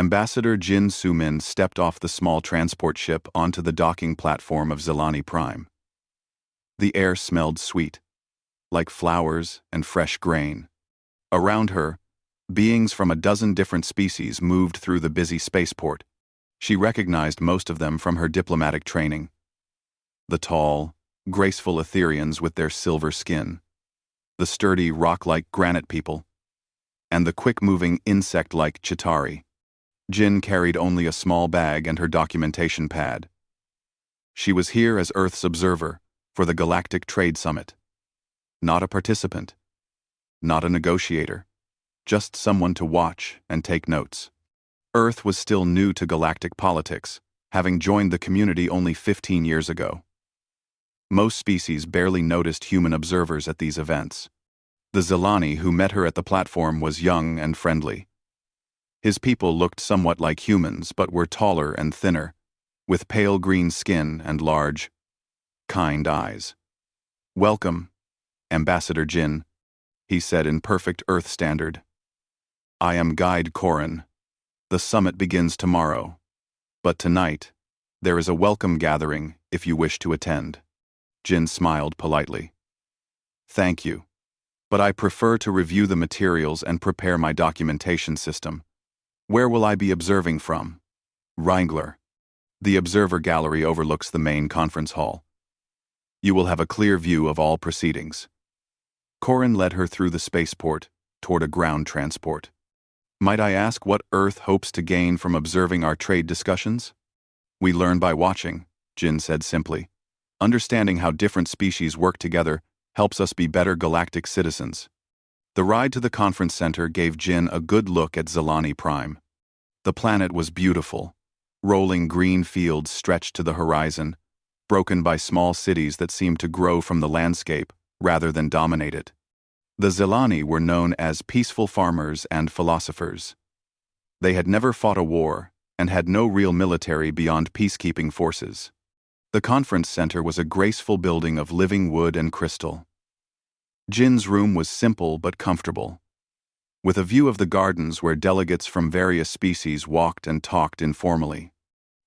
Ambassador Jin Sumin stepped off the small transport ship onto the docking platform of Zilani Prime. The air smelled sweet, like flowers and fresh grain. Around her, beings from a dozen different species moved through the busy spaceport. She recognized most of them from her diplomatic training. The tall, graceful Etherians with their silver skin, the sturdy rock-like granite people, and the quick-moving insect-like Chitauri. Jin carried only a small bag and her documentation pad. She was here as Earth's observer for the Galactic Trade Summit. Not a participant, not a negotiator, just someone to watch and take notes. Earth was still new to galactic politics, having joined the community only 15 years ago. Most species barely noticed human observers at these events. The Zilani who met her at the platform was young and friendly. His people looked somewhat like humans but were taller and thinner, with pale green skin and large, kind eyes. "Welcome, Ambassador Jin," he said in perfect Earth standard. "I am Guide Korin. The summit begins tomorrow, but tonight there is a welcome gathering if you wish to attend." Jin smiled politely. "Thank you, but I prefer to review the materials and prepare my documentation system. Where will I be observing from?" "Wrangler. The observer gallery overlooks the main conference hall. You will have a clear view of all proceedings." Korin led her through the spaceport toward a ground transport. "Might I ask what Earth hopes to gain from observing our trade discussions?" "We learn by watching," Jin said simply. "Understanding how different species work together helps us be better galactic citizens." The ride to the conference center gave Jin a good look at Zilani Prime. The planet was beautiful. Rolling green fields stretched to the horizon, broken by small cities that seemed to grow from the landscape rather than dominate it. The Zilani were known as peaceful farmers and philosophers. They had never fought a war and had no real military beyond peacekeeping forces. The conference center was a graceful building of living wood and crystal. Jin's room was simple but comfortable, with a view of the gardens where delegates from various species walked and talked informally.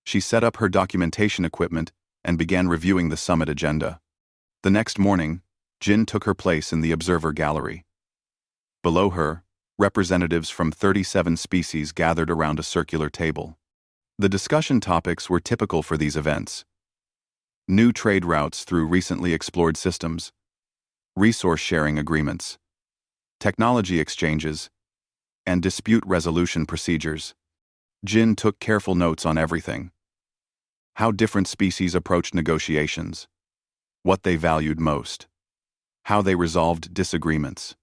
She set up her documentation equipment and began reviewing the summit agenda. The next morning, Jin took her place in the observer gallery. Below her, representatives from 37 species gathered around a circular table. The discussion topics were typical for these events: new trade routes through recently explored systems, resource-sharing agreements, technology exchanges, and dispute resolution procedures. Jin took careful notes on everything: how different species approached negotiations, what they valued most, how they resolved disagreements.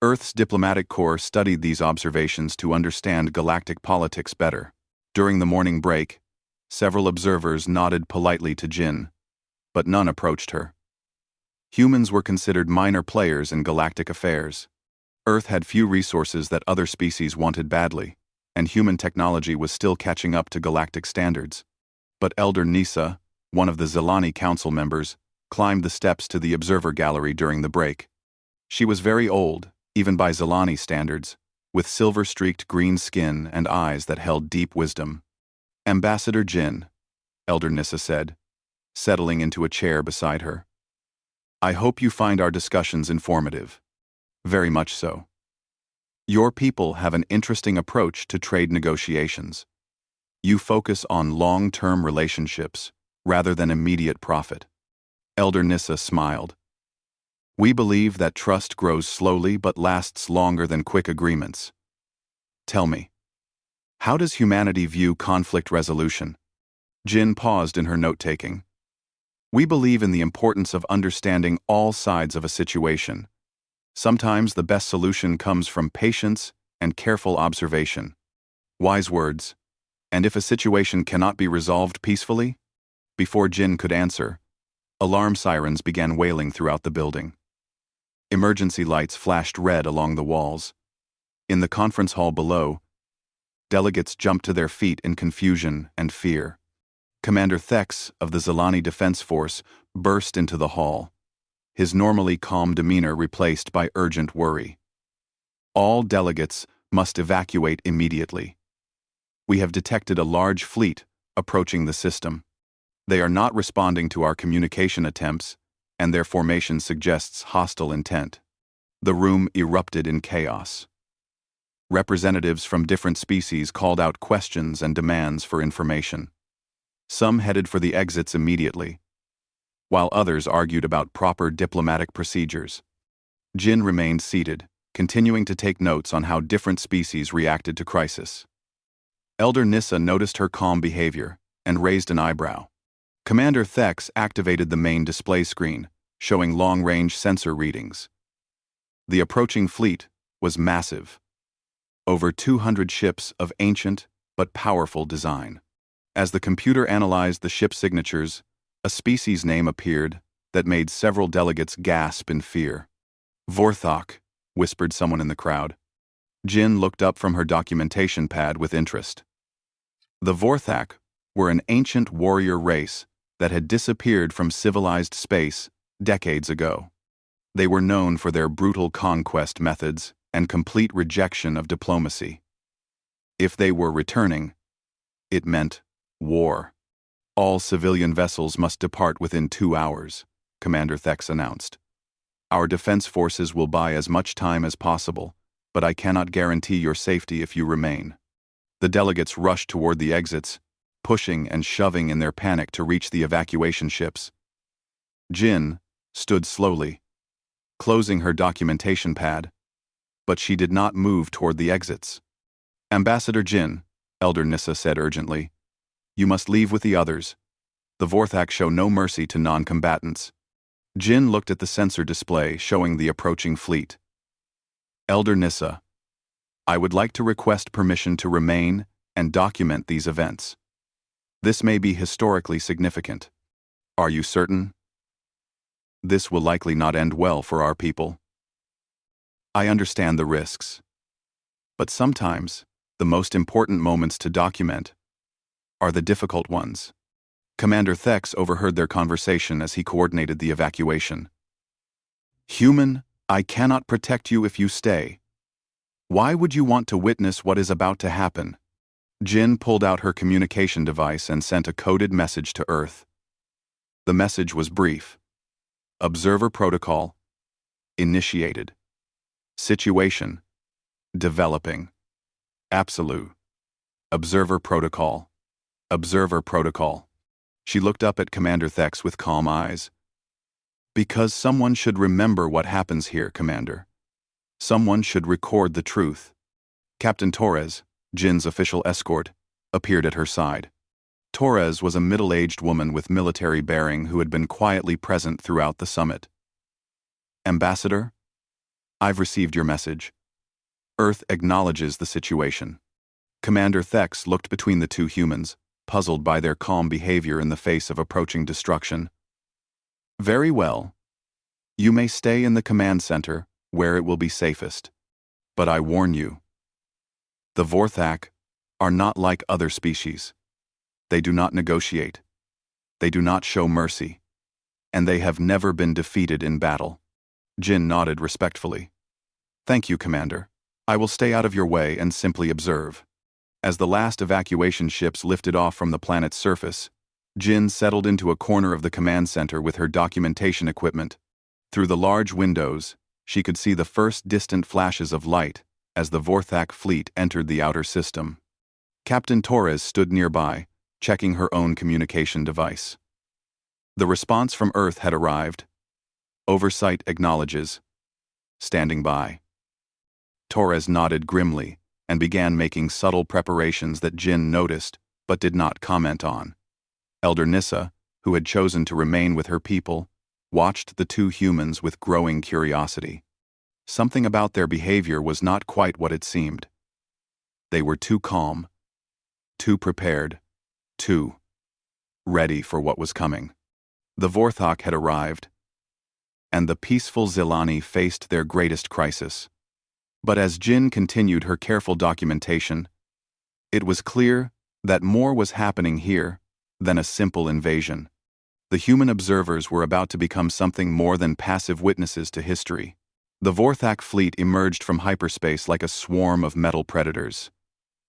Earth's diplomatic corps studied these observations to understand galactic politics better. During the morning break, several observers nodded politely to Jin, but none approached her. Humans were considered minor players in galactic affairs. Earth had few resources that other species wanted badly, and human technology was still catching up to galactic standards. But Elder Nisa, one of the Zilani council members, climbed the steps to the observer gallery during the break. She was very old, even by Zilani standards, with silver-streaked green skin and eyes that held deep wisdom. "Ambassador Jin," Elder Nissa said, settling into a chair beside her. "I hope you find our discussions informative." "Very much so. Your people have an interesting approach to trade negotiations. You focus on long-term relationships rather than immediate profit." Elder Nissa smiled. "We believe that trust grows slowly but lasts longer than quick agreements. Tell me, how does humanity view conflict resolution?" Jin paused in her note-taking. "We believe in the importance of understanding all sides of a situation. Sometimes the best solution comes from patience and careful observation." Wise words. "And if a situation cannot be resolved peacefully?" Before Jin could answer, alarm sirens began wailing throughout the building. Emergency lights flashed red along the walls. In the conference hall below, delegates jumped to their feet in confusion and fear. Commander Thex of the Zilani Defense Force burst into the hall, his normally calm demeanor replaced by urgent worry. "All delegates must evacuate immediately. We have detected a large fleet approaching the system. They are not responding to our communication attempts, and their formation suggests hostile intent. The room erupted in chaos. Representatives from different species called out questions and demands for information. Some headed for the exits immediately, while others argued about proper diplomatic procedures. Jin remained seated, continuing to take notes on how different species reacted to crisis. Elder Nissa noticed her calm behavior and raised an eyebrow. Commander Thex activated the main display screen, showing long-range sensor readings. The approaching fleet was massive. Over 200 ships of ancient but powerful design. As the computer analyzed the ship signatures, a species name appeared that made several delegates gasp in fear. Vorthok, whispered someone in the crowd. Jin looked up from her documentation pad with interest. The Vorthok were an ancient warrior race that had disappeared from civilized space decades ago. They were known for their brutal conquest methods and complete rejection of diplomacy. If they were returning, it meant war. All civilian vessels must depart within 2 hours, Commander Thex announced. Our defense forces will buy as much time as possible, but I cannot guarantee your safety if you remain. The delegates rushed toward the exits, pushing and shoving in their panic to reach the evacuation ships. Jin stood slowly, closing her documentation pad, but she did not move toward the exits. Ambassador Jin, Elder Nissa said urgently, you must leave with the others. The Vorthok show no mercy to non-combatants. Jin looked at the sensor display showing the approaching fleet. Elder Nissa, I would like to request permission to remain and document these events. This may be historically significant. Are you certain? This will likely not end well for our people. I understand the risks. But sometimes, the most important moments to document are the difficult ones. Commander Thex overheard their conversation as he coordinated the evacuation. Human, I cannot protect you if you stay. Why would you want to witness what is about to happen? Jin pulled out her communication device and sent a coded message to Earth. The message was brief. Observer protocol initiated. Situation developing. Absolute. Observer protocol. Observer protocol. She looked up at Commander Thex with calm eyes. Because someone should remember what happens here, Commander. Someone should record the truth. Captain Torres, Jin's official escort, appeared at her side. Torres was a middle-aged woman with military bearing who had been quietly present throughout the summit. Ambassador, I've received your message. Earth acknowledges the situation. Commander Thex looked between the two humans, puzzled by their calm behavior in the face of approaching destruction. Very well. You may stay in the command center, where it will be safest. But I warn you, the Vorthok are not like other species. They do not negotiate. They do not show mercy. And they have never been defeated in battle. Jin nodded respectfully. Thank you, Commander. I will stay out of your way and simply observe. As the last evacuation ships lifted off from the planet's surface, Jin settled into a corner of the command center with her documentation equipment. Through the large windows, she could see the first distant flashes of light as the Vorthok fleet entered the outer system. Captain Torres stood nearby, checking her own communication device. The response from Earth had arrived. Oversight acknowledges. Standing by. Torres nodded grimly and began making subtle preparations that Jin noticed but did not comment on. Elder Nissa, who had chosen to remain with her people, watched the two humans with growing curiosity. Something about their behavior was not quite what it seemed. They were too calm, too prepared, too ready for what was coming. The Vorthok had arrived, and the peaceful Zilani faced their greatest crisis. But as Jin continued her careful documentation, it was clear that more was happening here than a simple invasion. The human observers were about to become something more than passive witnesses to history. The Vorthok fleet emerged from hyperspace like a swarm of metal predators.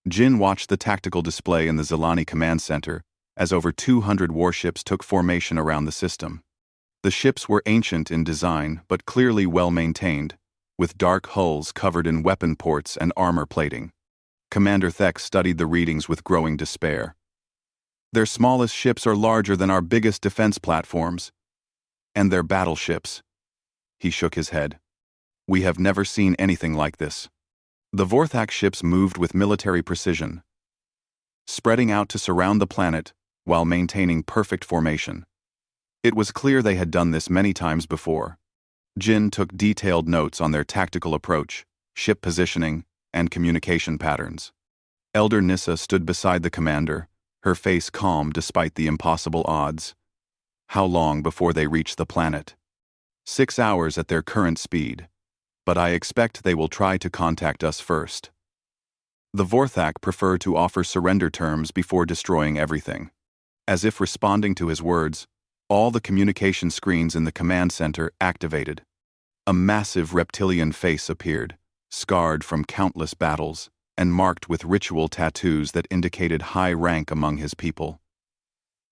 Jin watched the tactical display in the Zilani Command Center as over 200 warships took formation around the system. The ships were ancient in design but clearly well-maintained, with dark hulls covered in weapon ports and armor plating. Commander Thek studied the readings with growing despair. Their smallest ships are larger than our biggest defense platforms. And their battleships. He shook his head. We have never seen anything like this. The Vorthak ships moved with military precision, spreading out to surround the planet while maintaining perfect formation. It was clear they had done this many times before. Jin took detailed notes on their tactical approach, ship positioning, and communication patterns. Elder Nissa stood beside the commander, her face calm despite the impossible odds. How long before they reach the planet? 6 hours at their current speed, but I expect they will try to contact us first. The Vorthak prefer to offer surrender terms before destroying everything. As if responding to his words, all the communication screens in the command center activated. A massive reptilian face appeared, scarred from countless battles, and marked with ritual tattoos that indicated high rank among his people.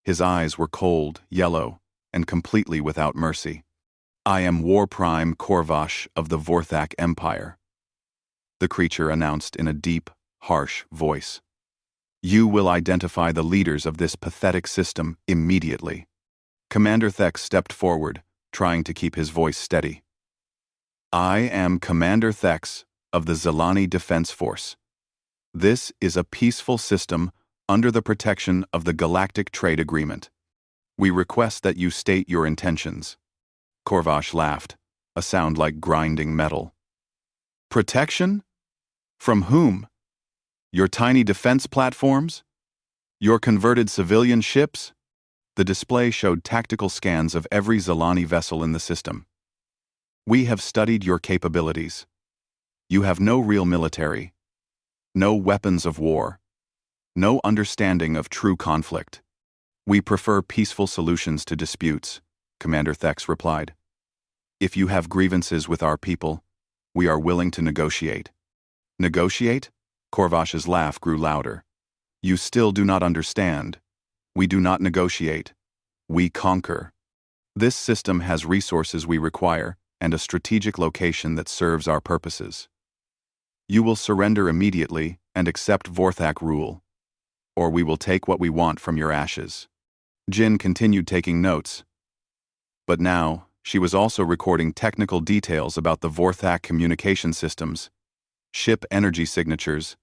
His eyes were cold, yellow, and completely without mercy. I am War Prime Korvash of the Vorthak Empire, the creature announced in a deep, harsh voice. You will identify the leaders of this pathetic system immediately. Commander Thek stepped forward, trying to keep his voice steady. I am Commander Thex of the Zilani Defense Force. This is a peaceful system under the protection of the Galactic Trade Agreement. We request that you state your intentions. Korvash laughed, a sound like grinding metal. Protection? From whom? Your tiny defense platforms? Your converted civilian ships? The display showed tactical scans of every Zilani vessel in the system. We have studied your capabilities. You have no real military, no weapons of war, no understanding of true conflict. We prefer peaceful solutions to disputes, Commander Thex replied. If you have grievances with our people, we are willing to negotiate. Negotiate? Korvash's laugh grew louder. You still do not understand. We do not negotiate. We conquer. This system has resources we require and a strategic location that serves our purposes. You will surrender immediately and accept Vorthak rule, or we will take what we want from your ashes. Jin continued taking notes, but now she was also recording technical details about the Vorthak communication systems, ship energy signatures,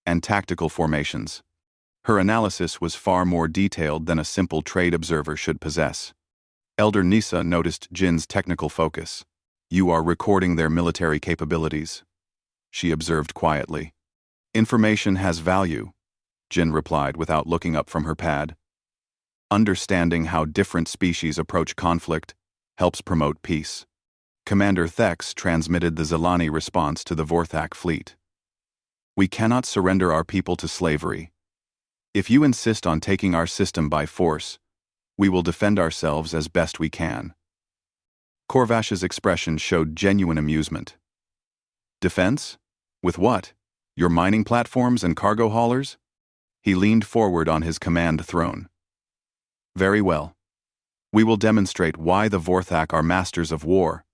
and tactical formations. Her analysis was far more detailed than a simple trade observer should possess. Elder Nissa noticed Jin's technical focus. You are recording their military capabilities, she observed quietly. Information has value, Jin replied without looking up from her pad. Understanding how different species approach conflict helps promote peace. Commander Thex transmitted the Zilani response to the Vorthak fleet. We cannot surrender our people to slavery. If you insist on taking our system by force, we will defend ourselves as best we can. Korvash's expression showed genuine amusement. Defense? With what? Your mining platforms and cargo haulers? He leaned forward on his command throne. Very well. We will demonstrate why the Vorthak are masters of war,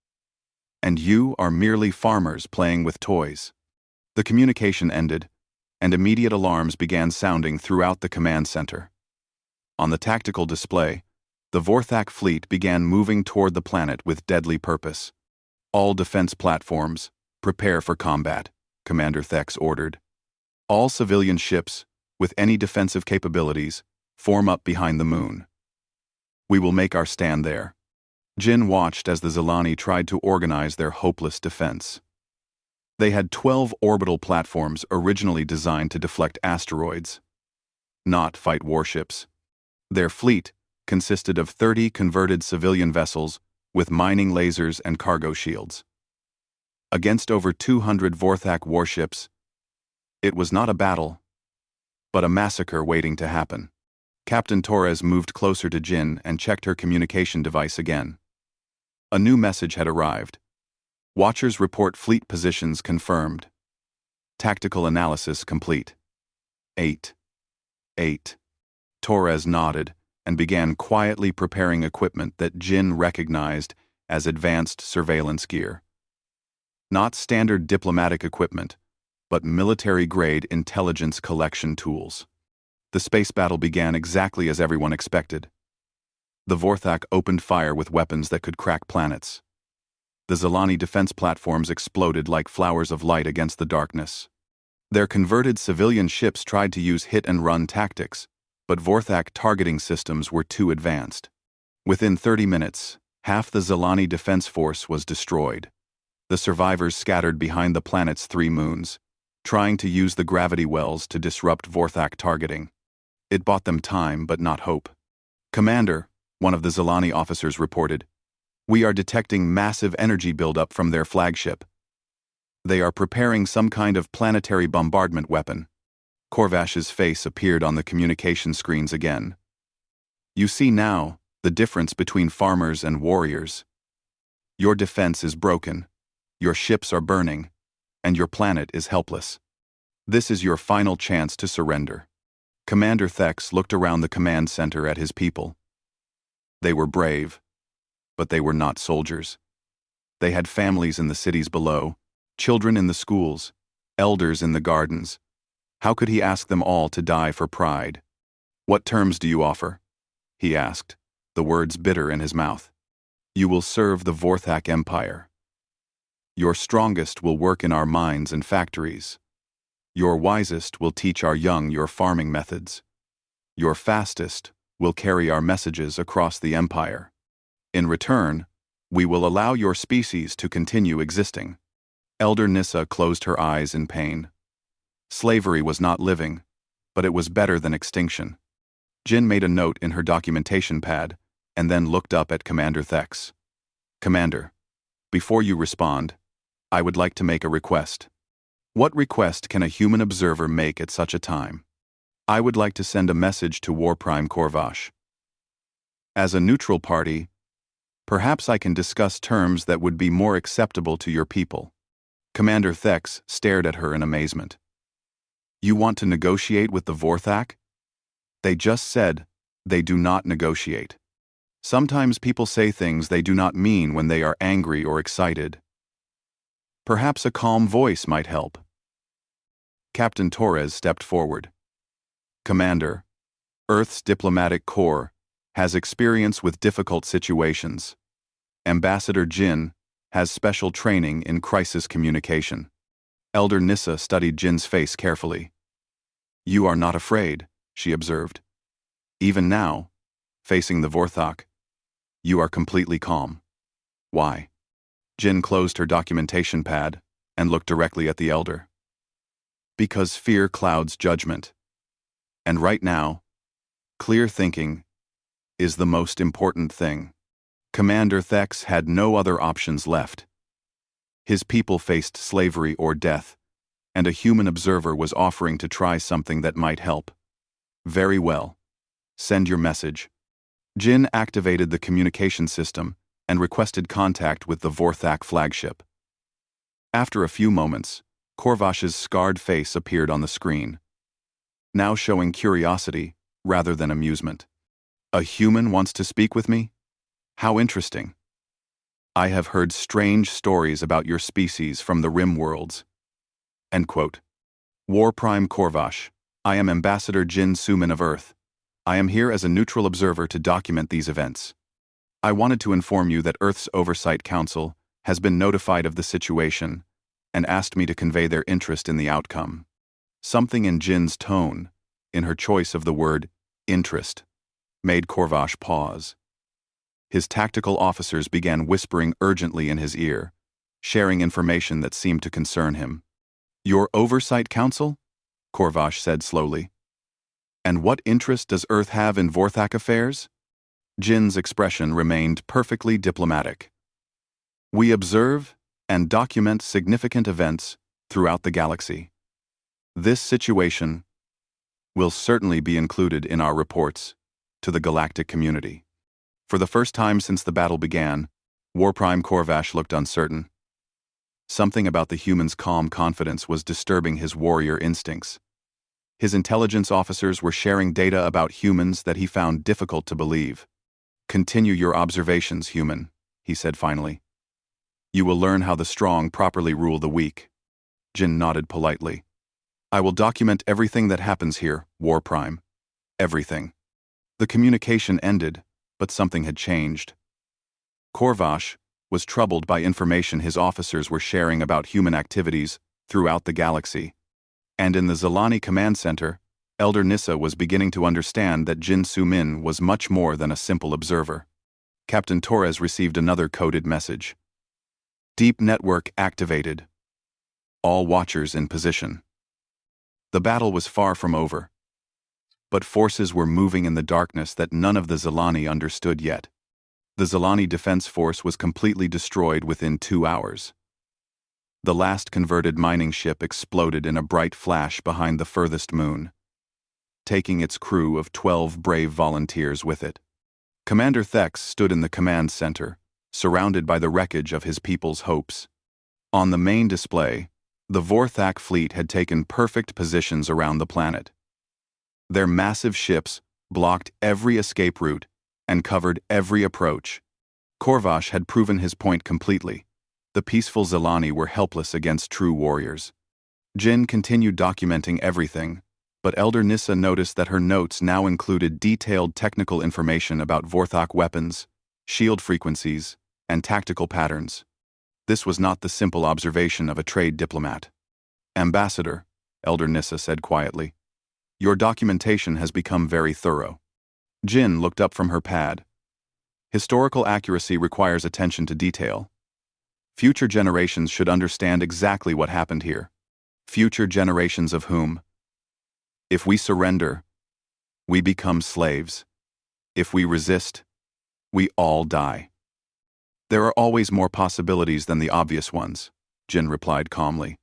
and you are merely farmers playing with toys. The communication ended, and immediate alarms began sounding throughout the command center. On the tactical display, the Vorthak fleet began moving toward the planet with deadly purpose. All defense platforms, prepare for combat, Commander Thex ordered. All civilian ships, with any defensive capabilities, form up behind the moon. We will make our stand there. Jin watched as the Zilani tried to organize their hopeless defense. They had 12 orbital platforms originally designed to deflect asteroids, not fight warships. Their fleet consisted of 30 converted civilian vessels with mining lasers and cargo shields. Against over 200 Vorthak warships, it was not a battle, but a massacre waiting to happen. Captain Torres moved closer to Jin and checked her communication device again. A new message had arrived. Watchers report fleet positions confirmed. Tactical analysis complete. 8. 8. Torres nodded and began quietly preparing equipment that Jin recognized as advanced surveillance gear. Not standard diplomatic equipment, but military-grade intelligence collection tools. The space battle began exactly as everyone expected. The Vorthak opened fire with weapons that could crack planets. The Zilani defense platforms exploded like flowers of light against the darkness. Their converted civilian ships tried to use hit-and-run tactics, but Vorthak targeting systems were too advanced. Within 30 minutes, half the Zilani defense force was destroyed. The survivors scattered behind the planet's 3 moons, trying to use the gravity wells to disrupt Vorthak targeting. It bought them time but not hope. "Commander," one of the Zilani officers reported, "we are detecting massive energy buildup from their flagship. They are preparing some kind of planetary bombardment weapon." Korvash's face appeared on the communication screens again. "You see now the difference between farmers and warriors. Your defense is broken, your ships are burning, and your planet is helpless. This is your final chance to surrender." Commander Thex looked around the command center at his people. They were brave, but they were not soldiers. They had families in the cities below, children in the schools, elders in the gardens. How could he ask them all to die for pride? "What terms do you offer?" he asked, the words bitter in his mouth. "You will serve the Vorthak Empire. Your strongest will work in our mines and factories. Your wisest will teach our young your farming methods. Your fastest will carry our messages across the empire. In return, we will allow your species to continue existing." Elder Nissa closed her eyes in pain. Slavery was not living, but it was better than extinction. Jin made a note in her documentation pad and then looked up at Commander Thex. "Commander, before you respond, I would like to make a request." "What request can a human observer make at such a time?" "I would like to send a message to War Prime Korvash. As a neutral party, perhaps I can discuss terms that would be more acceptable to your people." Commander Thex stared at her in amazement. "You want to negotiate with the Vorthak?" "They just said they do not negotiate. Sometimes people say things they do not mean when they are angry or excited. Perhaps a calm voice might help." Captain Torres stepped forward. "Commander, Earth's diplomatic corps has experience with difficult situations. Ambassador Jin has special training in crisis communication." Elder Nissa studied Jin's face carefully. "You are not afraid," she observed. "Even now, facing the Vorthak, you are completely calm. Why?" Jin closed her documentation pad and looked directly at the elder. "Because fear clouds judgment. And right now, clear thinking is the most important thing." Commander Thex had no other options left. His people faced slavery or death, and a human observer was offering to try something that might help. "Very well. Send your message." Jin activated the communication system and requested contact with the Vorthak flagship. After a few moments, Korvash's scarred face appeared on the screen, now showing curiosity rather than amusement. "A human wants to speak with me? How interesting. I have heard strange stories about your species from the Rim worlds." End quote. War Prime Korvash, I am Ambassador Jin Sumin of Earth. I am here as a neutral observer to document these events. I wanted to inform you that Earth's Oversight Council has been notified of the situation and asked me to convey their interest in the outcome. Something in Jin's tone, in her choice of the word interest, made Korvash pause. His tactical officers began whispering urgently in his ear, sharing information that seemed to concern him. "Your Oversight Council?" Korvash said slowly. "And what interest does Earth have in Vorthak affairs?" Jin's expression remained perfectly diplomatic. "We observe and document significant events throughout the galaxy. This situation will certainly be included in our reports to the galactic community." For the first time since the battle began, War Prime Korvash looked uncertain. Something about the human's calm confidence was disturbing his warrior instincts. His intelligence officers were sharing data about humans that he found difficult to believe. "Continue your observations, human," he said finally. "You will learn how the strong properly rule the weak." Jin nodded politely. "I will document everything that happens here, War Prime. Everything." The communication ended, but something had changed. Korvash was troubled by information his officers were sharing about human activities throughout the galaxy. And in the Zilani Command Center, Elder Nissa was beginning to understand that Jin Su-min was much more than a simple observer. Captain Torres received another coded message. "Deep network activated. All watchers in position." The battle was far from over. But forces were moving in the darkness that none of the Zilani understood yet. The Zilani Defense Force was completely destroyed within 2 hours. The last converted mining ship exploded in a bright flash behind the furthest moon, taking its crew of 12 brave volunteers with it. Commander Thex stood in the command center, surrounded by the wreckage of his people's hopes. On the main display, the Vorthak fleet had taken perfect positions around the planet. Their massive ships blocked every escape route and covered every approach. Korvash had proven his point completely. The peaceful Zilani were helpless against true warriors. Jin continued documenting everything, but Elder Nissa noticed that her notes now included detailed technical information about Vorthak weapons, shield frequencies, and tactical patterns. This was not the simple observation of a trade diplomat. "Ambassador," Elder Nissa said quietly, "your documentation has become very thorough." Jin looked up from her pad. "Historical accuracy requires attention to detail. Future generations should understand exactly what happened here." "Future generations of whom?" "If we surrender, we become slaves. If we resist, we all die." "There are always more possibilities than the obvious ones," Jin replied calmly.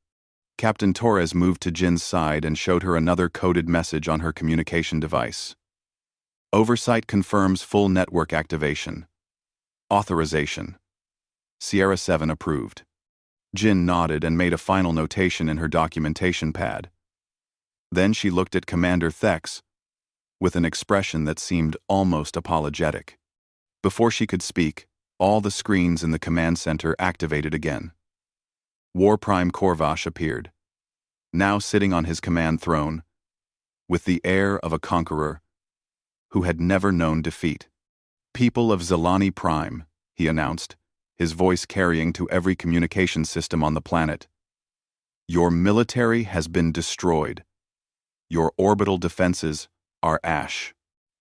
Captain Torres moved to Jin's side and showed her another coded message on her communication device. "Oversight confirms full network activation. Authorization. Sierra 7 approved." Jin nodded and made a final notation in her documentation pad. Then she looked at Commander Thex with an expression that seemed almost apologetic. Before she could speak, all the screens in the command center activated again. War Prime Korvash appeared, now sitting on his command throne, with the air of a conqueror who had never known defeat. "People of Zilani Prime," he announced, his voice carrying to every communication system on the planet. "Your military has been destroyed. Your orbital defenses are ash.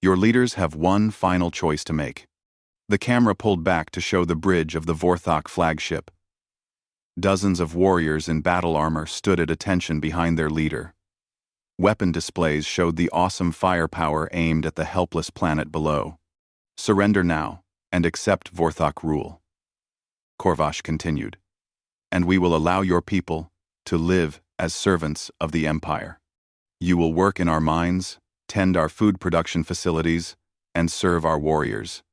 Your leaders have one final choice to make." The camera pulled back to show the bridge of the Vorthak flagship. Dozens of warriors in battle armor stood at attention behind their leader. Weapon displays showed the awesome firepower aimed at the helpless planet below. "Surrender now, and accept Vorthak rule," Korvash continued, "and we will allow your people to live as servants of the Empire. You will work in our mines, tend our food production facilities, and serve our warriors.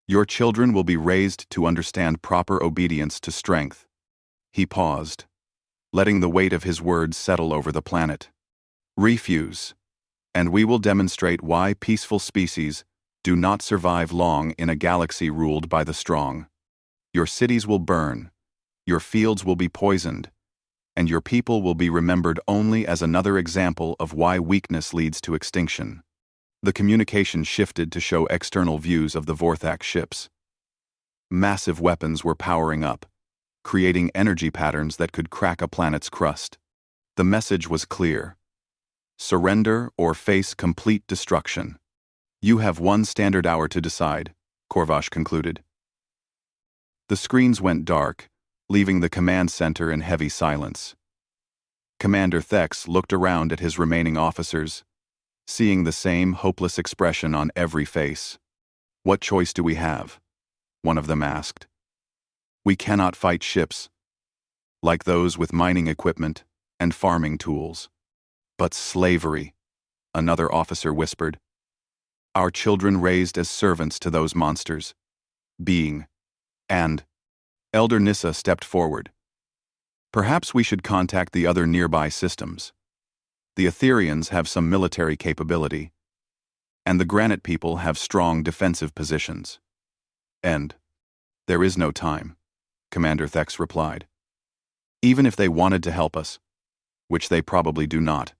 Your children will be raised to understand proper obedience to strength." He paused, letting the weight of his words settle over the planet. "Refuse, and we will demonstrate why peaceful species do not survive long in a galaxy ruled by the strong. Your cities will burn, your fields will be poisoned, and your people will be remembered only as another example of why weakness leads to extinction." The communication shifted to show external views of the Vorthak ships. Massive weapons were powering up, creating energy patterns that could crack a planet's crust. The message was clear: surrender or face complete destruction. "You have 1 standard hour to decide," Korvash concluded. The screens went dark, leaving the command center in heavy silence. Commander Thex looked around at his remaining officers, seeing the same hopeless expression on every face. "What choice do we have?" one of them asked. "We cannot fight ships, like those with mining equipment and farming tools. But slavery," another officer whispered. "Our children raised as servants to those monsters. And Elder Nissa stepped forward. "Perhaps we should contact the other nearby systems." The Etherians have some military capability, and the Granite people have strong defensive positions. And there is no time, Commander Thex replied. Even if they wanted to help us, which they probably do not,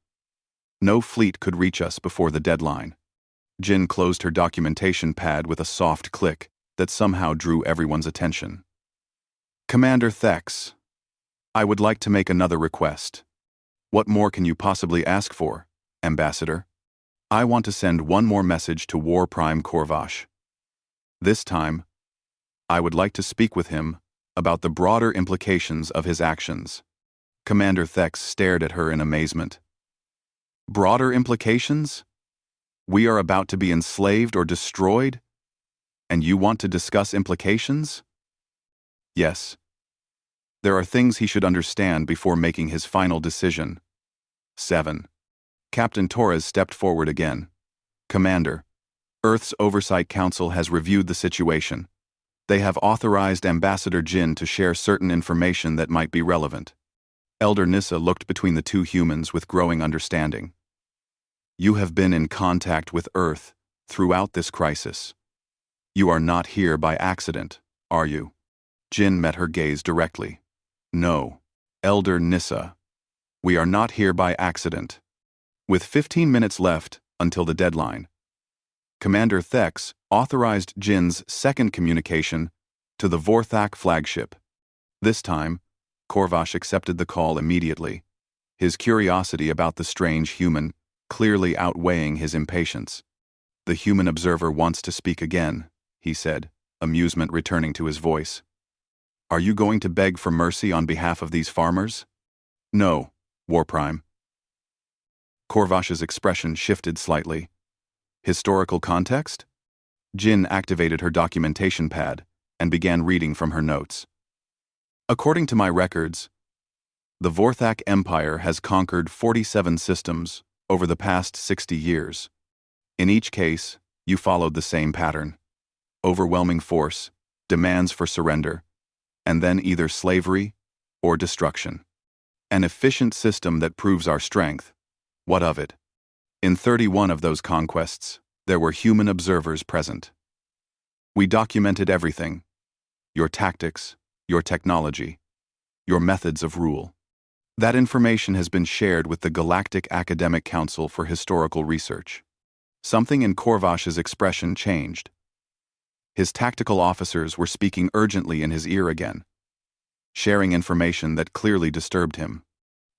no fleet could reach us before the deadline. Jin closed her documentation pad with a soft click that somehow drew everyone's attention. Commander Thex, I would like to make another request. What more can you possibly ask for, Ambassador? I want to send one more message to War Prime Corvash. This time, I would like to speak with him about the broader implications of his actions. Commander Thex stared at her in amazement. Broader implications? We are about to be enslaved or destroyed? And you want to discuss implications? Yes. There are things he should understand before making his final decision. 7. Captain Torres stepped forward again. Commander, Earth's Oversight Council has reviewed the situation. They have authorized Ambassador Jin to share certain information that might be relevant. Elder Nissa looked between the two humans with growing understanding. You have been in contact with Earth throughout this crisis. You are not here by accident, are you? Jin met her gaze directly. No, Elder Nissa. We are not here by accident. With 15 minutes left until the deadline, Commander Thex authorized Jin's second communication to the Vorthak flagship. This time, Corvash accepted the call immediately, his curiosity about the strange human clearly outweighing his impatience. The human observer wants to speak again, he said, amusement returning to his voice. Are you going to beg for mercy on behalf of these farmers? No, War Prime. Corvash's expression shifted slightly. Historical context? Jin activated her documentation pad and began reading from her notes. According to my records, the Vorthak Empire has conquered 47 systems over the past 60 years. In each case, you followed the same pattern. Overwhelming force, demands for surrender, and then either slavery or destruction. An efficient system that proves our strength. What of it? In 31 of those conquests, there were human observers present. We documented everything. Your tactics, your technology, your methods of rule. That information has been shared with the Galactic Academic Council for Historical Research. Something in Corvash's expression changed. His tactical officers were speaking urgently in his ear again, sharing information that clearly disturbed him.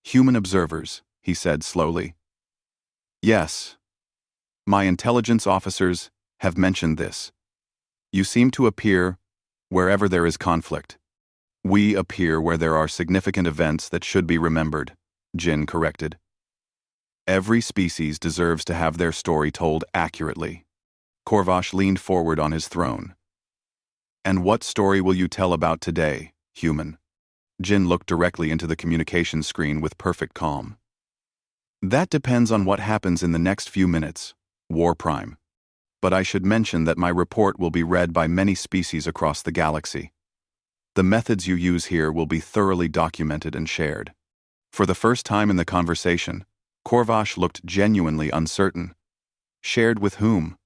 Human observers, he said slowly. Yes. My intelligence officers have mentioned this. You seem to appear wherever there is conflict. We appear where there are significant events that should be remembered, Jin corrected. Every species deserves to have their story told accurately. Corvash leaned forward on his throne. And what story will you tell about today, human? Jin looked directly into the communication screen with perfect calm. That depends on what happens in the next few minutes, War Prime. But I should mention that my report will be read by many species across the galaxy. The methods you use here will be thoroughly documented and shared. For the first time in the conversation, Corvash looked genuinely uncertain. Shared with whom?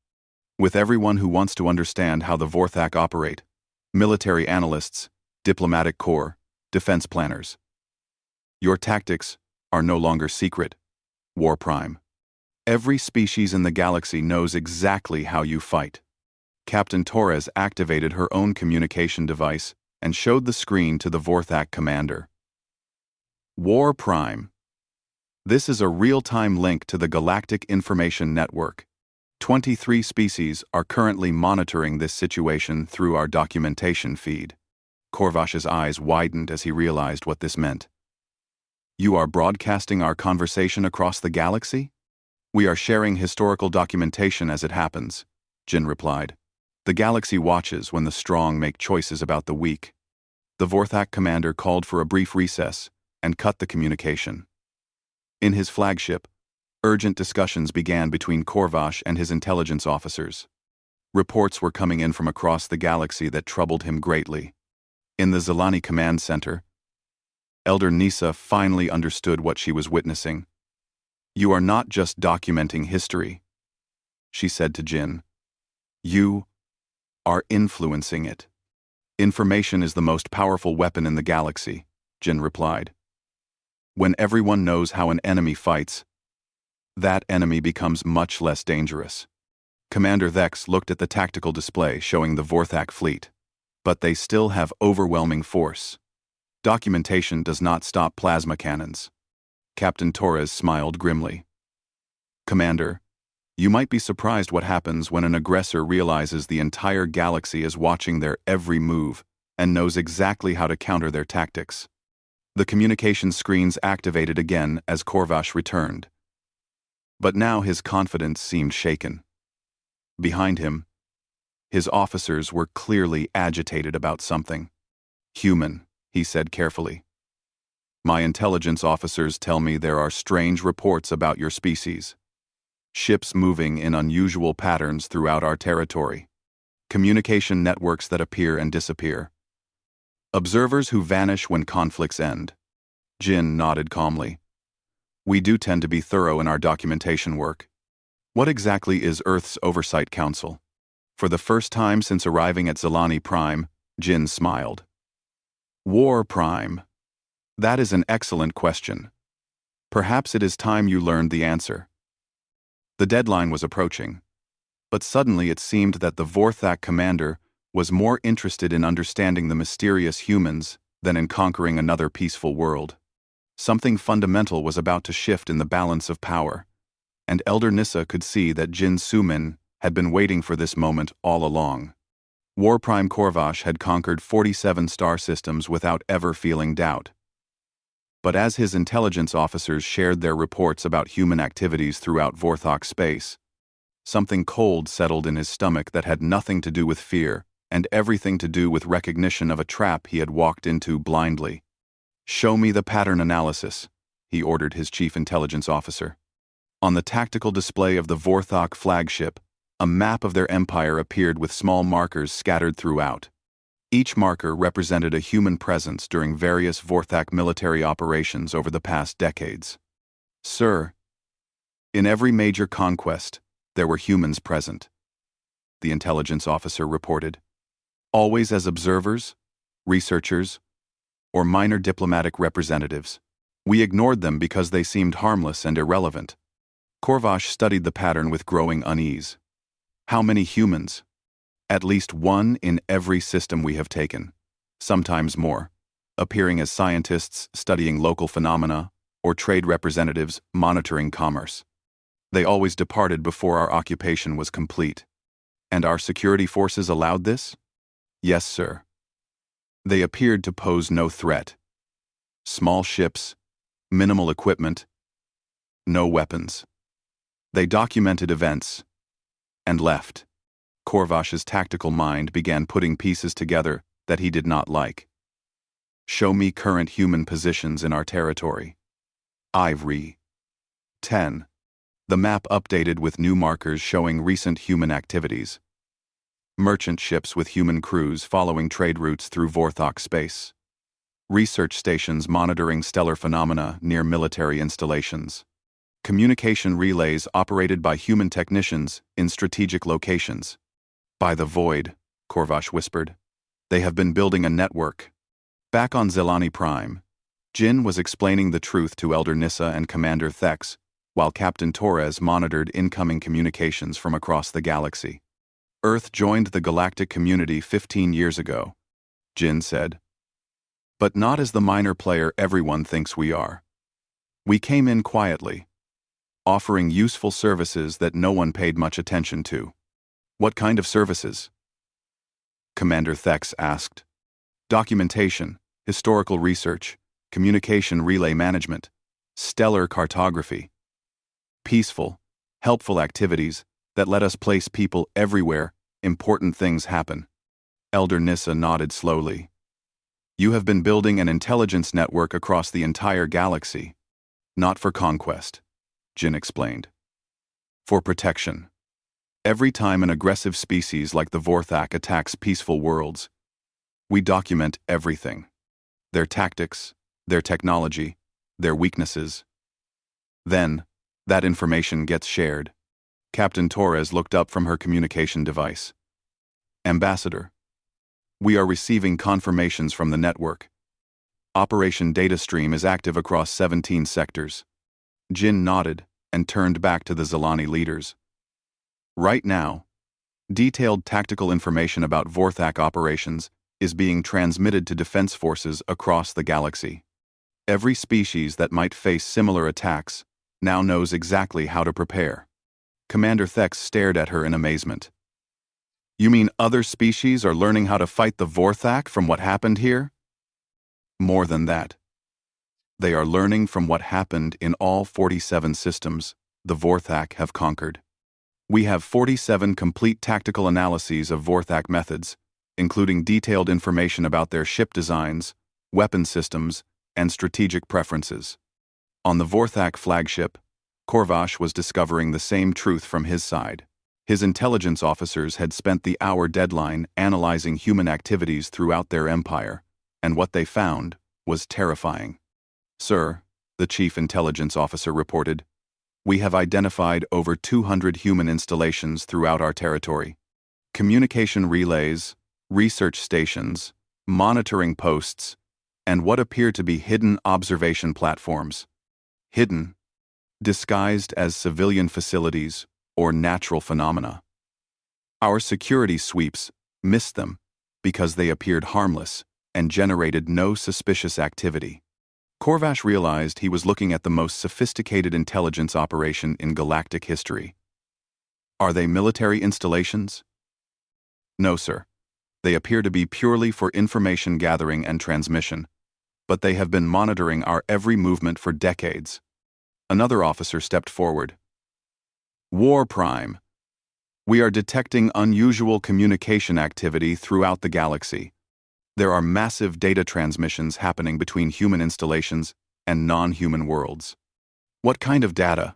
With everyone who wants to understand how the Vorthak operate. Military analysts, diplomatic corps, defense planners. Your tactics are no longer secret, War Prime. Every species in the galaxy knows exactly how you fight. Captain Torres activated her own communication device and showed the screen to the Vorthak commander. War Prime. This is a real-time link to the Galactic Information Network. 23 species are currently monitoring this situation through our documentation feed. Corvash's eyes widened as he realized what this meant. You are broadcasting our conversation across the galaxy? We are sharing historical documentation as it happens, Jin replied. The galaxy watches when the strong make choices about the weak. The Vorthak commander called for a brief recess and cut the communication. In his flagship, urgent discussions began between Corvash and his intelligence officers. Reports were coming in from across the galaxy that troubled him greatly. In the Zelani Command Center, Elder Nissa finally understood what she was witnessing. You are not just documenting history, she said to Jin. You are influencing it. Information is the most powerful weapon in the galaxy, Jin replied. When everyone knows how an enemy fights, that enemy becomes much less dangerous. Commander Thex looked at the tactical display showing the Vorthak fleet, but they still have overwhelming force. Documentation does not stop plasma cannons. Captain Torres smiled grimly. Commander, you might be surprised what happens when an aggressor realizes the entire galaxy is watching their every move and knows exactly how to counter their tactics. The communication screens activated again as Korvash returned. But now his confidence seemed shaken. Behind him, his officers were clearly agitated about something. Human, he said carefully. My intelligence officers tell me there are strange reports about your species. Ships moving in unusual patterns throughout our territory. Communication networks that appear and disappear. Observers who vanish when conflicts end. Jin nodded calmly. We do tend to be thorough in our documentation work. What exactly is Earth's Oversight Council? For the first time since arriving at Zilani Prime, Jin smiled. War Prime. That is an excellent question. Perhaps it is time you learned the answer. The deadline was approaching, but suddenly it seemed that the Vorthak commander was more interested in understanding the mysterious humans than in conquering another peaceful world. Something fundamental was about to shift in the balance of power, and Elder Nissa could see that Jin Sumin had been waiting for this moment all along. War Prime Korvash had conquered 47 star systems without ever feeling doubt. But as his intelligence officers shared their reports about human activities throughout Vorthok space, something cold settled in his stomach that had nothing to do with fear and everything to do with recognition of a trap he had walked into blindly. Show me the pattern analysis, he ordered his chief intelligence officer. On the tactical display of the Vorthok flagship, a map of their empire appeared with small markers scattered throughout. Each marker represented a human presence during various Vorthak military operations over the past decades. Sir, in every major conquest, there were humans present, the intelligence officer reported. Always as observers, researchers, or minor diplomatic representatives. We ignored them because they seemed harmless and irrelevant. Korvash studied the pattern with growing unease. How many humans? At least one in every system we have taken, sometimes more, appearing as scientists studying local phenomena or trade representatives monitoring commerce. They always departed before our occupation was complete. And our security forces allowed this? Yes, sir. They appeared to pose no threat. Small ships, minimal equipment, no weapons. They documented events and left. Korvash's tactical mind began putting pieces together that he did not like. Show me current human positions in our territory. Ivory. 10. The map updated with new markers showing recent human activities. Merchant ships with human crews following trade routes through Vorthok space. Research stations monitoring stellar phenomena near military installations. Communication relays operated by human technicians in strategic locations. By the void, Korvash whispered. They have been building a network. Back on Zilani Prime, Jin was explaining the truth to Elder Nissa and Commander Thex, while Captain Torres monitored incoming communications from across the galaxy. Earth joined the galactic community 15 years ago, Jin said. But not as the minor player everyone thinks we are. We came in quietly, offering useful services that no one paid much attention to. What kind of services? Commander Thex asked. Documentation, historical research, communication relay management, stellar cartography. Peaceful, helpful activities that let us place people everywhere important things happen. Elder Nissa nodded slowly. You have been building an intelligence network across the entire galaxy. Not for conquest, Jin explained. For protection. Every time an aggressive species like the Vorthak attacks peaceful worlds, we document everything. Their tactics, their technology, their weaknesses. Then, That information gets shared. Captain Torres looked up from her communication device. Ambassador, we are receiving confirmations from the network. Operation Data Stream is active across 17 sectors. Jin nodded and turned back to the Zilani leaders. Right now, detailed tactical information about Vorthak operations is being transmitted to defense forces across the galaxy. Every species that might face similar attacks now knows exactly how to prepare. Commander Thex stared at her in amazement. You mean other species are learning how to fight the Vorthak from what happened here? More than that. They are learning from what happened in all 47 systems the Vorthak have conquered. We have 47 complete tactical analyses of Vorthak methods, including detailed information about their ship designs, weapon systems, and strategic preferences. On the Vorthak flagship, Korvash was discovering the same truth from his side. His intelligence officers had spent the hour deadline analyzing human activities throughout their empire, and what they found was terrifying. Sir, the chief intelligence officer reported, we have identified over 200 human installations throughout our territory. Communication relays, research stations, monitoring posts, and what appear to be hidden observation platforms. Hidden, disguised as civilian facilities or natural phenomena. Our security sweeps missed them because they appeared harmless and generated no suspicious activity. Korvash realized he was looking at the most sophisticated intelligence operation in galactic history. Are they military installations? No, sir. They appear to be purely for information gathering and transmission, but they have been monitoring our every movement for decades. Another officer stepped forward. War Prime. We are detecting unusual communication activity throughout the galaxy. There are massive data transmissions happening between human installations and non-human worlds. What kind of data?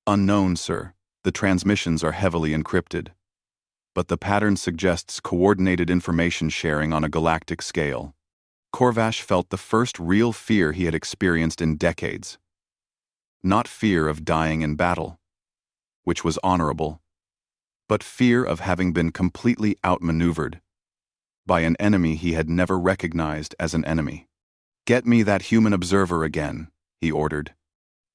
Unknown, sir. The transmissions are heavily encrypted. But the pattern suggests coordinated information sharing on a galactic scale. Korvash felt the first real fear he had experienced in decades. Not fear of dying in battle, which was honorable, but fear of having been completely outmaneuvered by an enemy he had never recognized as an enemy. Get me that human observer again, he ordered.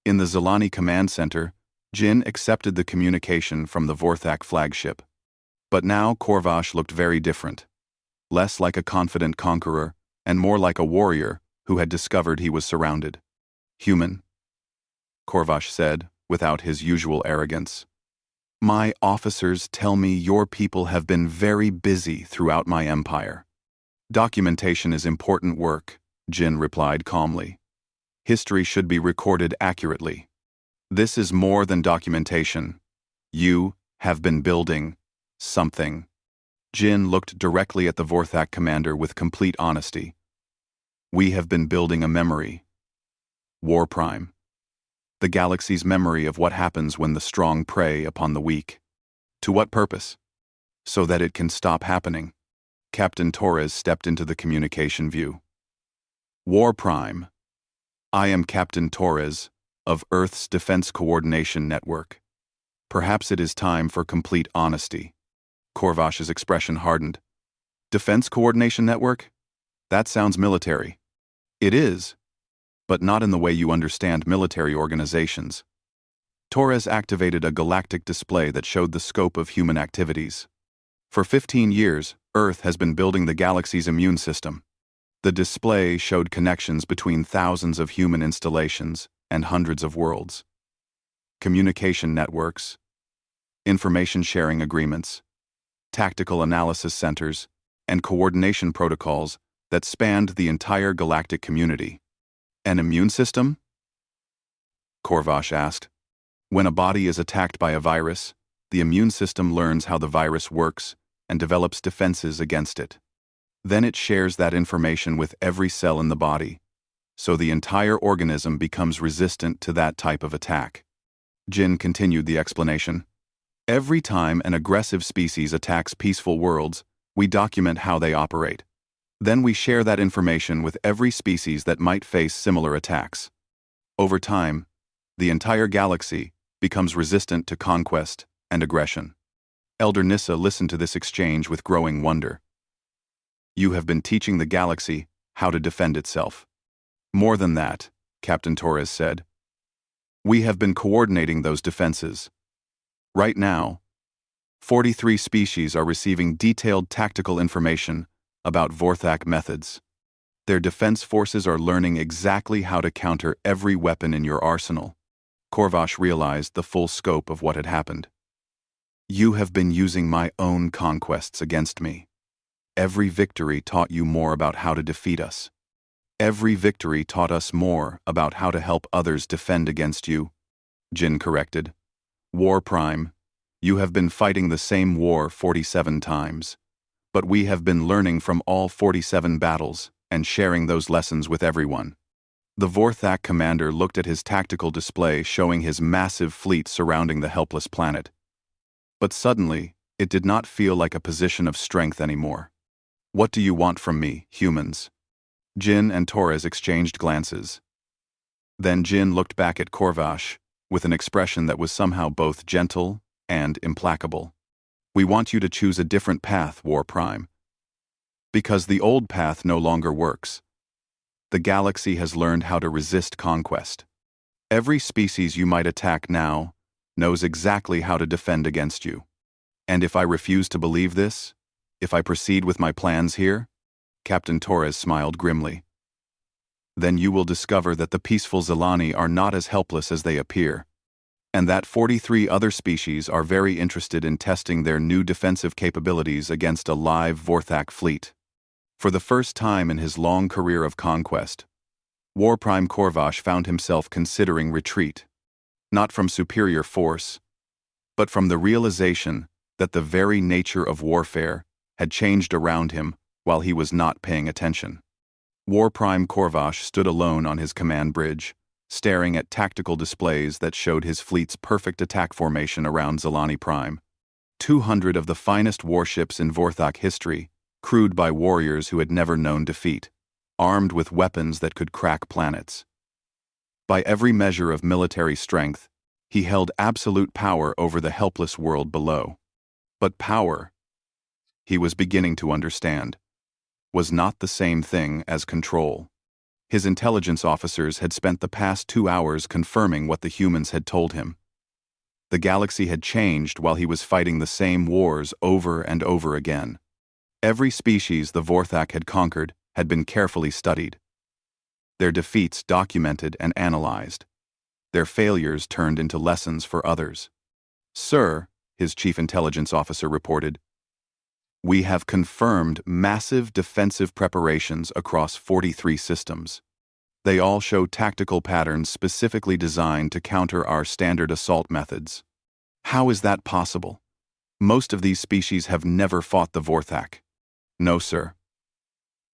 In the Zilani command center, Jin accepted the communication from the Vorthak flagship. But now Korvash looked very different, less like a confident conqueror and more like a warrior who had discovered he was surrounded. Human, Korvash said, without his usual arrogance. My officers tell me your people have been very busy throughout my empire. Documentation is important work, Jin replied calmly. History should be recorded accurately. This is more than documentation. You have been building something. Jin looked directly at the Vorthak commander with complete honesty. We have been building a memory. War Prime. The galaxy's memory of what happens when the strong prey upon the weak. To what purpose? So that it can stop happening. Captain Torres stepped into the communication view. War Prime. I am Captain Torres of Earth's Defense Coordination Network. Perhaps it is time for complete honesty. Korvash's expression hardened. Defense Coordination Network? That sounds military. It is, but not in the way you understand military organizations. Torres activated a galactic display that showed the scope of human activities. For 15 years, Earth has been building the galaxy's immune system. The display showed connections between thousands of human installations and hundreds of worlds. Communication networks, information sharing agreements, tactical analysis centers, and coordination protocols that spanned the entire galactic community. An immune system? Korvash asked. When a body is attacked by a virus, the immune system learns how the virus works and develops defenses against it. Then it shares that information with every cell in the body, so the entire organism becomes resistant to that type of attack. Jin continued the explanation. Every time an aggressive species attacks peaceful worlds, we document how they operate. Then we share that information with every species that might face similar attacks. Over time, the entire galaxy becomes resistant to conquest and aggression. Elder Nissa listened to this exchange with growing wonder. You have been teaching the galaxy how to defend itself. More than that, Captain Torres said. We have been coordinating those defenses. Right now, 43 species are receiving detailed tactical information about Vorthak methods. Their defense forces are learning exactly how to counter every weapon in your arsenal. Korvash realized the full scope of what had happened. You have been using my own conquests against me. Every victory taught you more about how to defeat us. Every victory taught us more about how to help others defend against you. Jin corrected. War Prime, you have been fighting the same war 47 times. But we have been learning from all 47 battles and sharing those lessons with everyone. The Vorthak commander looked at his tactical display showing his massive fleet surrounding the helpless planet. But suddenly, it did not feel like a position of strength anymore. What do you want from me, humans? Jin and Torres exchanged glances. Then Jin looked back at Korvash with an expression that was somehow both gentle and implacable. We want you to choose a different path, War Prime. Because the old path no longer works. The galaxy has learned how to resist conquest. Every species you might attack now knows exactly how to defend against you. And if I refuse to believe this, if I proceed with my plans here, Captain Torres smiled grimly. Then you will discover that the peaceful Zelani are not as helpless as they appear, and that 43 other species are very interested in testing their new defensive capabilities against a live Vorthak fleet. For the first time in his long career of conquest, War Prime Korvash found himself considering retreat, not from superior force, but from the realization that the very nature of warfare had changed around him while he was not paying attention. War Prime Korvash stood alone on his command bridge, staring at tactical displays that showed his fleet's perfect attack formation around Zelani Prime. 200 of the finest warships in Vorthak history, crewed by warriors who had never known defeat, armed with weapons that could crack planets. By every measure of military strength, he held absolute power over the helpless world below. But power, he was beginning to understand, was not the same thing as control. His intelligence officers had spent the past 2 hours confirming what the humans had told him. The galaxy had changed while he was fighting the same wars over and over again. Every species the Vorthak had conquered had been carefully studied. Their defeats documented and analyzed. Their failures turned into lessons for others. Sir, his chief intelligence officer reported, we have confirmed massive defensive preparations across 43 systems. They all show tactical patterns specifically designed to counter our standard assault methods. How is that possible? Most of these species have never fought the Vorthak. No, sir.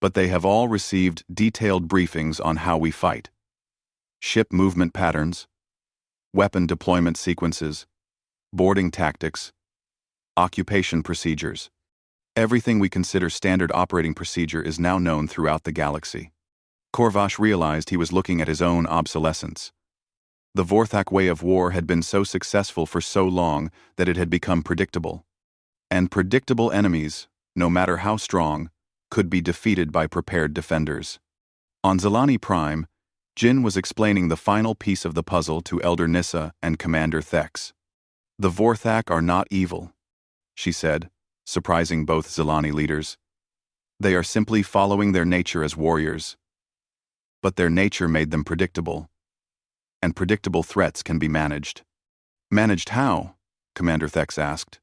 But they have all received detailed briefings on how we fight. Ship movement patterns, weapon deployment sequences, boarding tactics, occupation procedures. Everything we consider standard operating procedure is now known throughout the galaxy. Korvash realized he was looking at his own obsolescence. The Vorthak way of war had been so successful for so long that it had become predictable. And predictable enemies, no matter how strong, could be defeated by prepared defenders. On Zelani Prime, Jin was explaining the final piece of the puzzle to Elder Nissa and Commander Thex. The Vorthak are not evil, she said, surprising both Zelani leaders. They are simply following their nature as warriors. But their nature made them predictable. And predictable threats can be managed. Managed how? Commander Thex asked.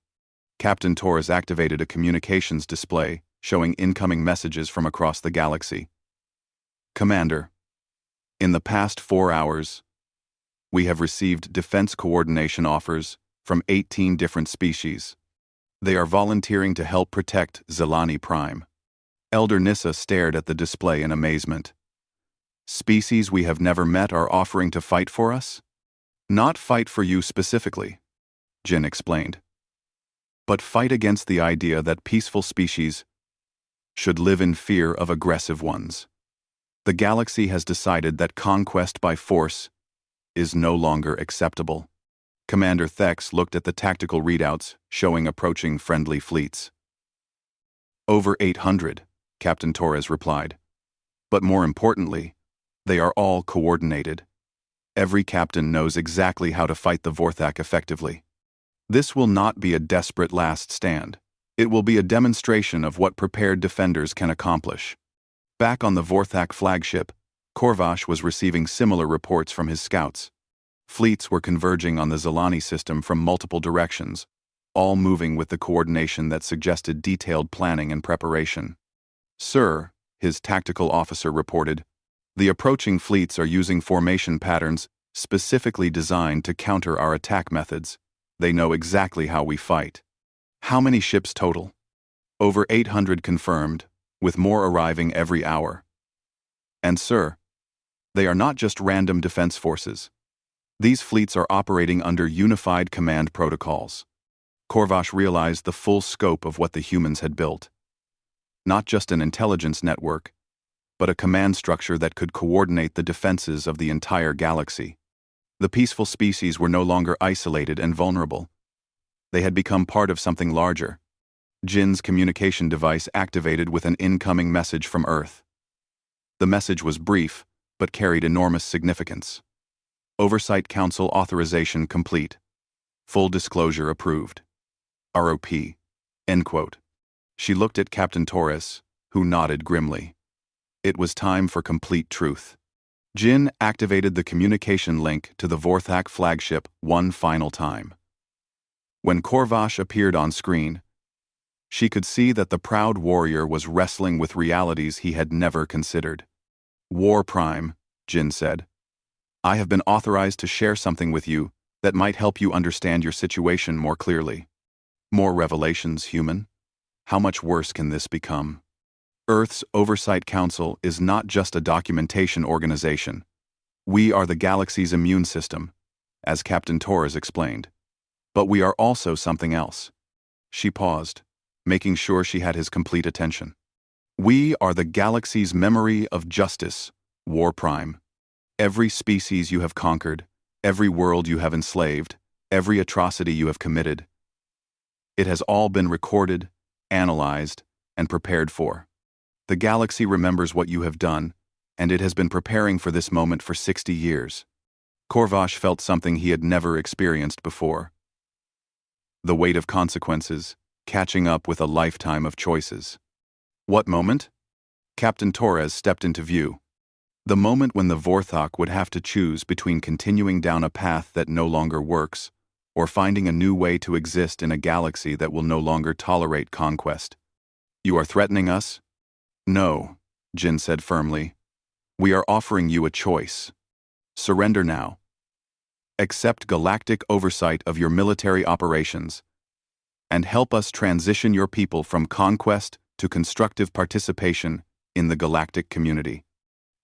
Captain Torres activated a communications display showing incoming messages from across the galaxy. Commander, in the past 4 hours, we have received defense coordination offers from 18 different species. They are volunteering to help protect Zelani Prime. Elder Nissa stared at the display in amazement. Species we have never met are offering to fight for us? Not fight for you specifically, Jin explained, but fight against the idea that peaceful species should live in fear of aggressive ones. The galaxy has decided that conquest by force is no longer acceptable. Commander Thex looked at the tactical readouts showing approaching friendly fleets. Over 800, Captain Torres replied. But more importantly, they are all coordinated. Every captain knows exactly how to fight the Vorthak effectively. This will not be a desperate last stand. It will be a demonstration of what prepared defenders can accomplish. Back on the Vorthak flagship, Korvash was receiving similar reports from his scouts. Fleets were converging on the Zelani system from multiple directions, all moving with the coordination that suggested detailed planning and preparation. "Sir," his tactical officer reported, "the approaching fleets are using formation patterns specifically designed to counter our attack methods. They know exactly how we fight." "How many ships total?" "Over 800 confirmed, with more arriving every hour." "And sir, they are not just random defense forces. These fleets are operating under unified command protocols." Korvash realized the full scope of what the humans had built. Not just an intelligence network, but a command structure that could coordinate the defenses of the entire galaxy. The peaceful species were no longer isolated and vulnerable. They had become part of something larger. Jin's communication device activated with an incoming message from Earth. The message was brief, but carried enormous significance. Oversight Council authorization complete. Full disclosure approved. ROP. End quote. She looked at Captain Torres, who nodded grimly. It was time for complete truth. Jin activated the communication link to the Vorthak flagship one final time. When Korvash appeared on screen, she could see that the proud warrior was wrestling with realities he had never considered. "War Prime," Jin said. "I have been authorized to share something with you that might help you understand your situation more clearly." "More revelations, human? How much worse can this become?" Earth's Oversight Council is not just a documentation organization. We are the galaxy's immune system, as Captain Torres explained. But we are also something else. She paused, making sure she had his complete attention. "We are the galaxy's memory of justice, War Prime. Every species you have conquered, every world you have enslaved, every atrocity you have committed. It has all been recorded, analyzed, and prepared for. The galaxy remembers what you have done, and it has been preparing for this moment for 60 years. Korvash felt something he had never experienced before. The weight of consequences, catching up with a lifetime of choices. What moment? Captain Torres stepped into view. The moment when the Vorthok would have to choose between continuing down a path that no longer works, or finding a new way to exist in a galaxy that will no longer tolerate conquest. "You are threatening us?" "No," Jin said firmly. "We are offering you a choice. Surrender now. Accept galactic oversight of your military operations, and help us transition your people from conquest to constructive participation in the galactic community."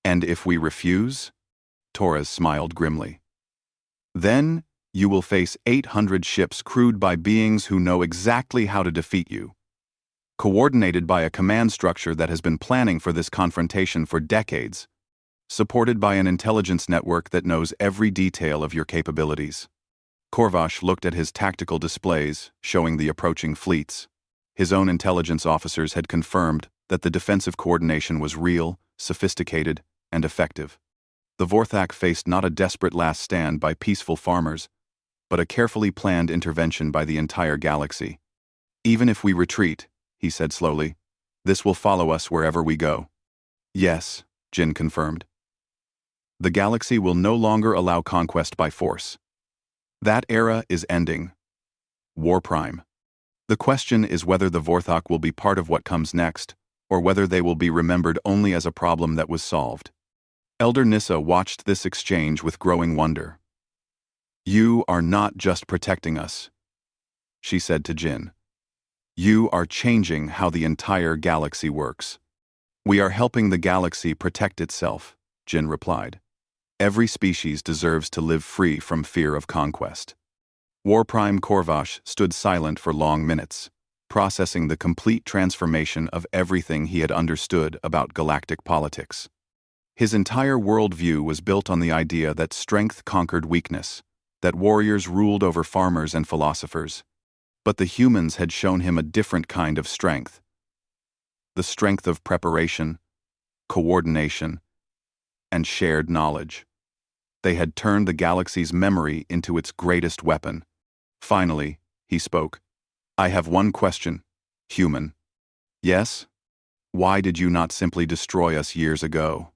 "And if we refuse?" Torres smiled grimly. "Then you will face 800 ships crewed by beings who know exactly how to defeat you. Coordinated by a command structure that has been planning for this confrontation for decades, supported by an intelligence network that knows every detail of your capabilities." Korvash looked at his tactical displays, showing the approaching fleets. His own intelligence officers had confirmed that the defensive coordination was real, sophisticated, and effective. The Vorthak faced not a desperate last stand by peaceful farmers, but a carefully planned intervention by the entire galaxy. "Even if we retreat," he said slowly, "this will follow us wherever we go." "Yes," Jin confirmed. "The galaxy will no longer allow conquest by force. That era is ending. War Prime. The question is whether the Vorthok will be part of what comes next, or whether they will be remembered only as a problem that was solved." Elder Nissa watched this exchange with growing wonder. "You are not just protecting us," she said to Jin. "You are changing how the entire galaxy works." "We are helping the galaxy protect itself," Jin replied. "Every species deserves to live free from fear of conquest." War Prime Korvash stood silent for long minutes, processing the complete transformation of everything he had understood about galactic politics. His entire worldview was built on the idea that strength conquered weakness, that warriors ruled over farmers and philosophers. But the humans had shown him a different kind of strength. The strength of preparation, coordination, and shared knowledge. They had turned the galaxy's memory into its greatest weapon. Finally, he spoke. I have one question, human. Yes? Why did you not simply destroy us years ago?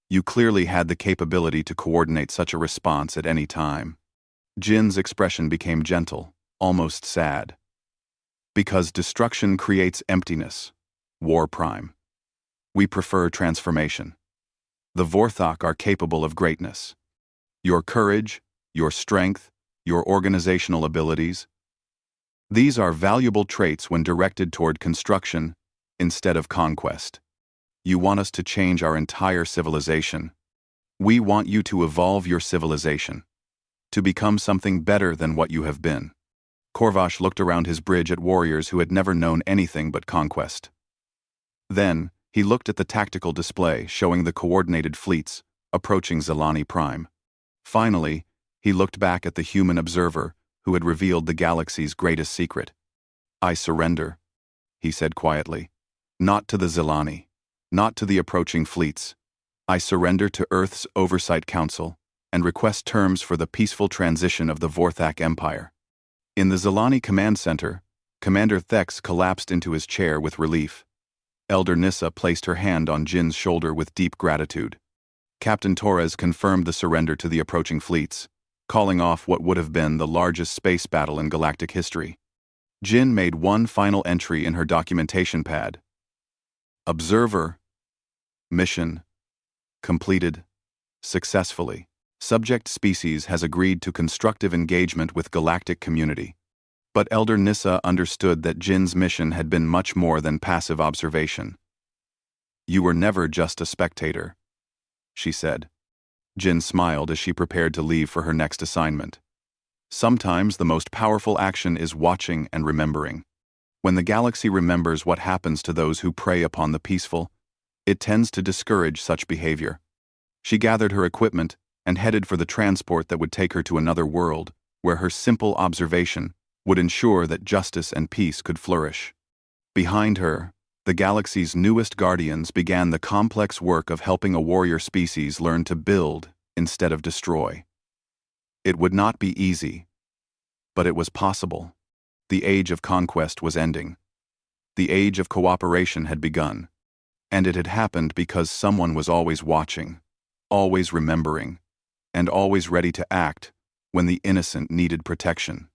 You clearly had the capability to coordinate such a response at any time. Jin's expression became gentle, almost sad. Because destruction creates emptiness. War Prime. We prefer transformation. The Vorthok are capable of greatness. Your courage, your strength, your organizational abilities. These are valuable traits when directed toward construction instead of conquest. You want us to change our entire civilization. We want you to evolve your civilization, to become something better than what you have been. Korvash looked around his bridge at warriors who had never known anything but conquest. Then, he looked at the tactical display showing the coordinated fleets approaching Zilani Prime. Finally, he looked back at the human observer who had revealed the galaxy's greatest secret. I surrender, he said quietly. Not to the Zilani, not to the approaching fleets. I surrender to Earth's Oversight Council and request terms for the peaceful transition of the Vorthak Empire. In the Zilani Command Center, Commander Thex collapsed into his chair with relief. Elder Nissa placed her hand on Jin's shoulder with deep gratitude. Captain Torres confirmed the surrender to the approaching fleets, calling off what would have been the largest space battle in galactic history. Jin made one final entry in her documentation pad. Observer. Mission. Completed. Successfully. Subject species has agreed to constructive engagement with galactic community. But Elder Nissa understood that Jin's mission had been much more than passive observation. You were never just a spectator, she said. Jin smiled as she prepared to leave for her next assignment. Sometimes the most powerful action is watching and remembering. When the galaxy remembers what happens to those who prey upon the peaceful, it tends to discourage such behavior. She gathered her equipment and headed for the transport that would take her to another world, where her simple observation would ensure that justice and peace could flourish. Behind her, the galaxy's newest guardians began the complex work of helping a warrior species learn to build instead of destroy. It would not be easy, but it was possible. The age of conquest was ending. The age of cooperation had begun, and it had happened because someone was always watching, always remembering, and always ready to act when the innocent needed protection.